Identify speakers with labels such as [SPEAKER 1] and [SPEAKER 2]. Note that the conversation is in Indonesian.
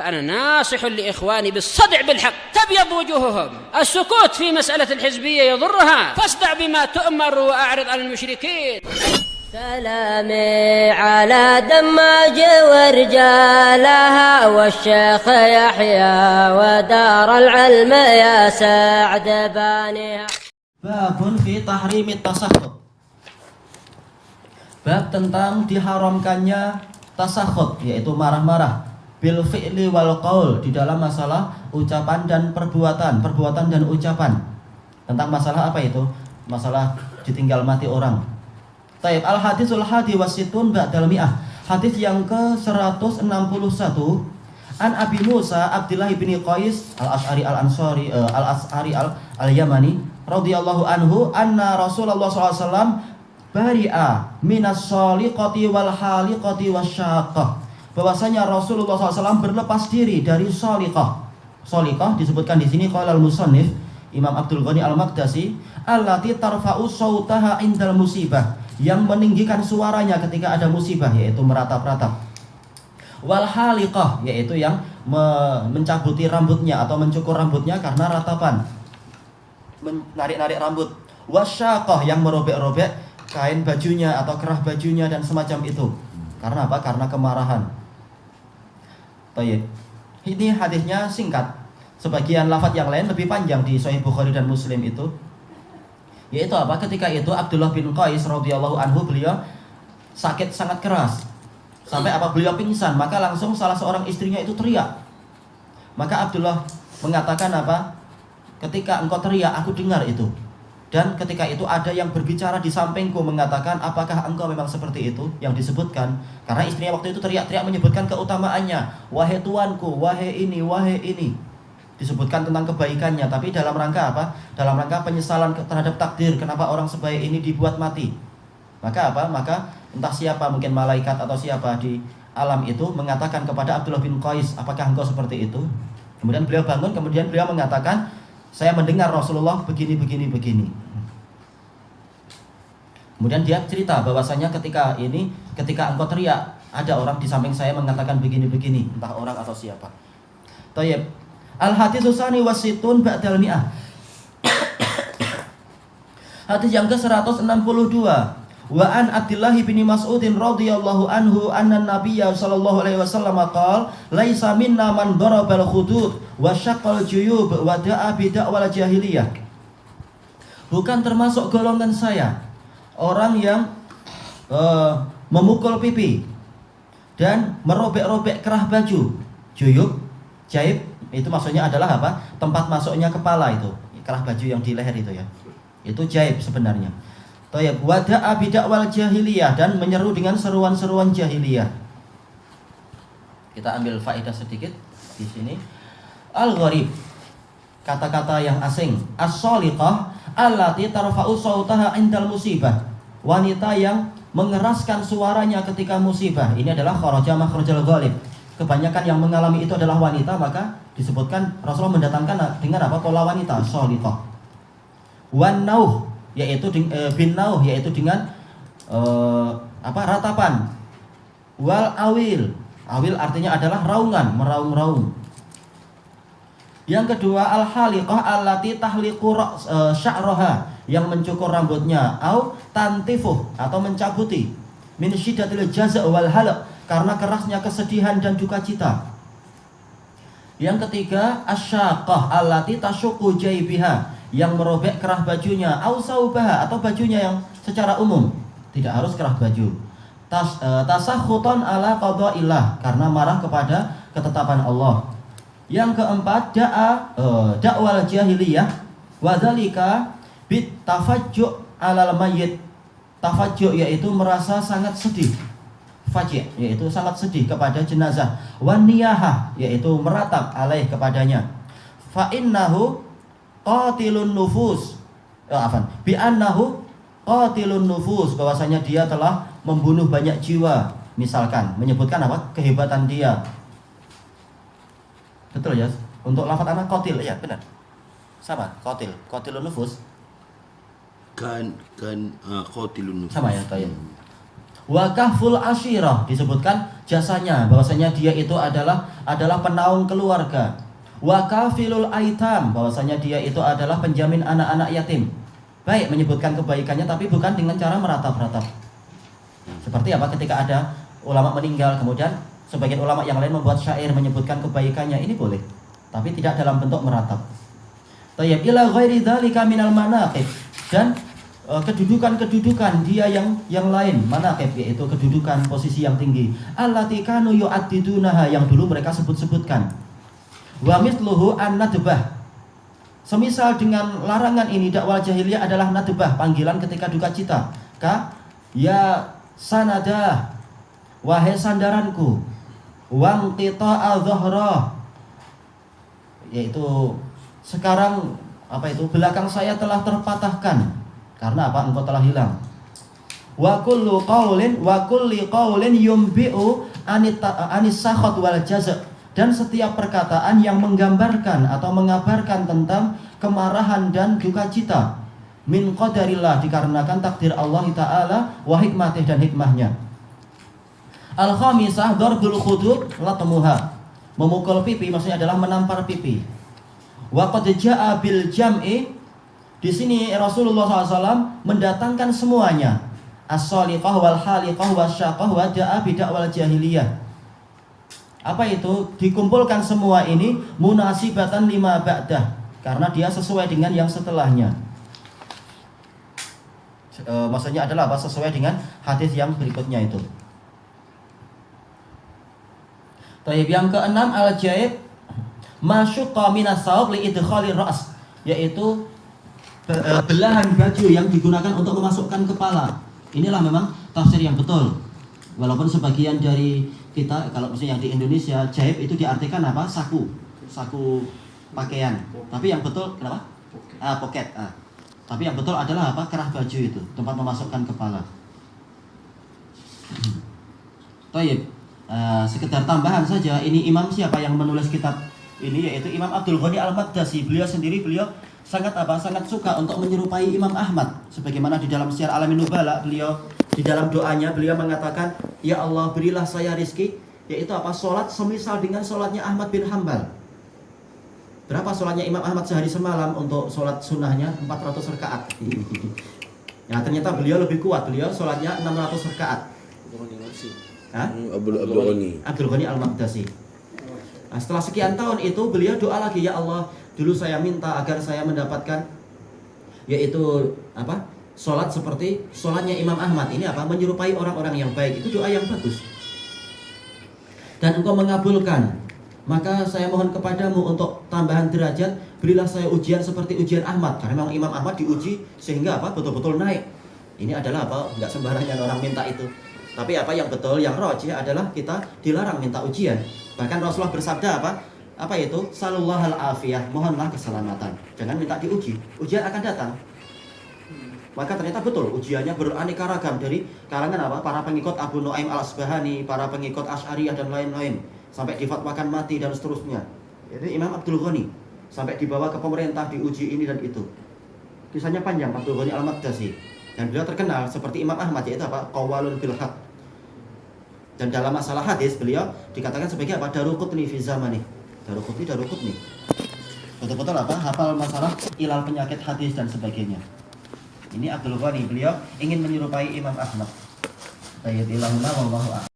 [SPEAKER 1] فأنا ناصح لإخواني بالصدع بالحق تبيض وجوههم. السكوت في مسألة الحزبية يضرها، فاصدع بما تؤمر وأعرض عن المشركين.
[SPEAKER 2] سلامي على دماج ورجالها والشيخ يحيى ودار العلم يا سعد بانيها.
[SPEAKER 3] باب في تحريم التسخط. Bab tentang diharamkannya tasakhut, yaitu marah-marah, bil fi'li wal qaul, di dalam masalah ucapan dan perbuatan dan ucapan. Tentang masalah apa itu? Masalah ditinggal mati orang. Taib al hadisul hadi wasitun ba'dal mi'ah. Hadis yang ke-161 an Abi Musa Abdullah bin Qais al-Asy'ari al-Ansari al-Asy'ari al-Yamani radhiyallahu anhu anna Rasulullah sallallahu alaihi wasallam bari'a minas shaliqati wal haliqati wasyaqah. Bahwasanya Rasulullah SAW berlepas diri dari shaliqah. Shaliqah disebutkan di sini qala al-musannif Imam Abdul Ghani Al-Maqdisi allati tarfa'u sautaha indal musibah, yang meninggikan suaranya ketika ada musibah, yaitu meratap-ratap. Wal haliqah, yaitu yang mencabuti rambutnya atau mencukur rambutnya karena ratapan, menarik-narik rambut. Wasyaqah, yang merobek-robek kain bajunya atau kerah bajunya dan semacam itu. Karena apa? Karena kemarahan. Baik. Ini hadisnya singkat. Sebagian lafaz yang lain lebih panjang di Sahih Bukhari dan Muslim itu. Yaitu apa? Ketika itu Abdullah bin Qais radhiyallahu anhu, beliau sakit sangat keras. Sampai apa? Beliau pingsan, maka langsung salah seorang istrinya itu teriak. Maka Abdullah mengatakan apa? Ketika engkau teriak, aku dengar itu. Dan ketika itu ada yang berbicara di sampingku mengatakan, apakah engkau memang seperti itu yang disebutkan? Karena istrinya waktu itu teriak-teriak menyebutkan keutamaannya. Wahai tuanku, wahai ini, wahai ini. Disebutkan tentang kebaikannya. Tapi dalam rangka apa? Dalam rangka penyesalan terhadap takdir. Kenapa orang sebaik ini dibuat mati? Maka apa? Maka entah siapa, mungkin malaikat atau siapa di alam itu mengatakan kepada Abdullah bin Qais, apakah engkau seperti itu? Kemudian beliau bangun, kemudian beliau mengatakan, saya mendengar Rasulullah begini. Kemudian dia cerita bahwasanya ketika engkau teriak, ada orang di samping saya mengatakan begini, entah orang atau siapa. Tayyib. Al-hadits tsani wasitun ba'dal mi'ah. Hadis yang ke-162. Wa an Abdullah bin Mas'ud radhiyallahu anhu anna Nabiyya sallallahu alaihi wasallam qala laisa minna man darabal khudud wa syaqqal juyub wa da'a bi da'wal jahiliyah. Bukan termasuk golongan saya orang yang memukul pipi dan merobek-robek kerah baju. Juyub, jaib, itu maksudnya adalah apa? Tempat masuknya kepala itu, kerah baju yang di leher itu ya. Itu jaib sebenarnya. Tayyib, wada'a bidakwal jahiliyah, dan menyeru dengan seruan-seruan jahiliyah. Kita ambil faedah sedikit di sini. Al-gharib, kata-kata yang asing. As-shaliqah allati tarfa'u sautaha indal musibah, wanita yang mengeraskan suaranya ketika musibah. Ini adalah kharaja makhrajal ghalib. Kebanyakan yang mengalami itu adalah wanita, maka disebutkan Rasulullah mendatangkan dengan apa? Pola wanita, shaliqah. Wan nauh, yaitu bin nauh, yaitu dengan ratapan. Wal awil, awil artinya adalah raungan, meraung-raung. Yang kedua, al haliqah allati tahliqu sya'raha, yang mencukur rambutnya, au tantifuh, atau mencabuti, min syiddatil jaza' wal halaq, karena kerasnya kesedihan dan duka cita. Yang ketiga, asyaqah allati tasyuqu jaybiha, yang merobek kerah bajunya, au saubaha, atau bajunya yang secara umum, tidak harus kerah baju. Tasakhutan ala qada'illah, karena marah kepada ketetapan Allah. Yang keempat, dakwal jahiliyah wa dzalika bit tafajju' alal mayyit. Tafajju' yaitu merasa sangat sedih. Faji' yaitu sangat sedih kepada jenazah. Wan niyahah yaitu meratap alaih kepadanya. Fa innahu qatilun nufus. Bi annahu qatilun nufus, bahwasanya dia telah membunuh banyak jiwa. Misalkan menyebutkan apa? Kehebatan dia. Betul ya? Untuk lafaz anak qatil, ya benar. Sama, qatil, qatilun nufus.
[SPEAKER 4] Kan qatilun nufus.
[SPEAKER 3] Sama ya, tayyib. Wa kahful ashirah, disebutkan jasanya bahwasanya dia itu adalah penaung keluarga. Wa kafilul aitam, bahwasanya dia itu adalah penjamin anak-anak yatim. Baik, menyebutkan kebaikannya tapi bukan dengan cara meratap-ratap. Seperti apa ketika ada ulama meninggal, kemudian sebagian ulama yang lain membuat syair menyebutkan kebaikannya, ini boleh, tapi tidak dalam bentuk meratap. Tayyib ila ghairi dzalika minal manaqib, dan kedudukan-kedudukan dia yang lain, manaqib yaitu kedudukan posisi yang tinggi, allati kanu yu'addidunaha, yang dulu mereka sebut-sebutkan. Wa mithluhu an-nadbah, semisal dengan larangan ini dakwah jahiliyah adalah nadbah, panggilan ketika duka cita. Ya sanadah, wahai sandaranku, wang qita'a dhahra, yaitu sekarang belakang saya telah terpatahkan karena apa? Engkau telah hilang. Wa kulli qaulin yumbi'u anis sakhat wal jaz', dan setiap perkataan yang menggambarkan atau mengabarkan tentang kemarahan dan duka cita, min qadarillah, dikarenakan takdir Allah Ta'ala, wa hikmatih, dan hikmahnya. Al-khamisah darbul khudud latmuha, memukul pipi maksudnya adalah menampar pipi. Wa qad jaa bil jam'i, di sini Rasulullah SAW mendatangkan semuanya, as-saliqah wal haliqah wasyaqah wa da'a bid'awal jahiliyah. Apa itu? Dikumpulkan semua ini munasibatan lima ba'dah, karena dia sesuai dengan yang setelahnya. Maksudnya adalah apa? Sesuai dengan hadis yang berikutnya itu. Tayyib, yang keenam, al-jaib masyuqqa minas sawab li idkhalir ra's, yaitu belahan baju yang digunakan untuk memasukkan kepala. Inilah memang tafsir yang betul. Walaupun sebagian dari kita, kalau misalnya yang di Indonesia, jaib itu diartikan apa? Saku pakaian. Tapi yang betul kenapa? Pocket. Tapi yang betul adalah apa? Kerah baju itu, tempat memasukkan kepala. Tayyib, sekedar tambahan saja, ini imam siapa yang menulis kitab ini, yaitu Imam Abdul Ghani Al-Maqdisi. Beliau sangat suka untuk menyerupai Imam Ahmad, sebagaimana di dalam Syiar Alamin Nubala, beliau di dalam doanya beliau mengatakan, ya Allah, berilah saya rizki, yaitu apa? Sholat semisal dengan sholatnya Ahmad bin Hanbal. Berapa sholatnya Imam Ahmad sehari semalam? Untuk sholat sunnahnya 400 rakaat. Ya, ternyata beliau lebih kuat, beliau sholatnya 600 rakaat. Abdul Ghani Al-Maqdisi. Nah, setelah sekian tahun itu beliau doa lagi, ya Allah, dulu saya minta agar saya mendapatkan, yaitu apa? Sholat seperti sholatnya Imam Ahmad. Ini apa? Menyerupai orang-orang yang baik. Itu doa yang bagus. Dan Engkau mengabulkan. Maka saya mohon kepadamu untuk tambahan derajat, berilah saya ujian seperti ujian Ahmad. Karena memang Imam Ahmad diuji sehingga apa? Betul-betul naik. Ini adalah apa? Enggak sembarangan orang minta itu. Tapi apa yang betul, yang rajih adalah kita dilarang minta ujian. Bahkan Rasulullah bersabda apa? Apa itu? Sallallahu al-afiyah, mohonlah keselamatan. Jangan minta diuji. Ujian akan datang. Maka ternyata betul ujiannya beraneka ragam, dari kalangan apa? Para pengikut Abu Nuaim al-Asbahani, para pengikut Asy'ariyah dan lain-lain, sampai difatwakan mati dan seterusnya. Jadi Imam Abdul Ghani sampai dibawa ke pemerintah, diuji ini dan itu. Kisahnya panjang, Abdul Ghani Al-Maqdisi. Dan beliau terkenal seperti Imam Ahmad, yaitu apa? Qawwalun bil haq. Dan dalam masalah hadis beliau dikatakan sebagai apa? Daruqutni fi zamani. Daruqutni. Betul-betul apa? Hafal masalah ilal penyakit hadis dan sebagainya. Ini Abdul Ghani, beliau ingin menyerupai Imam Ahmad. Tayyib ilahuna wallahu a'lam.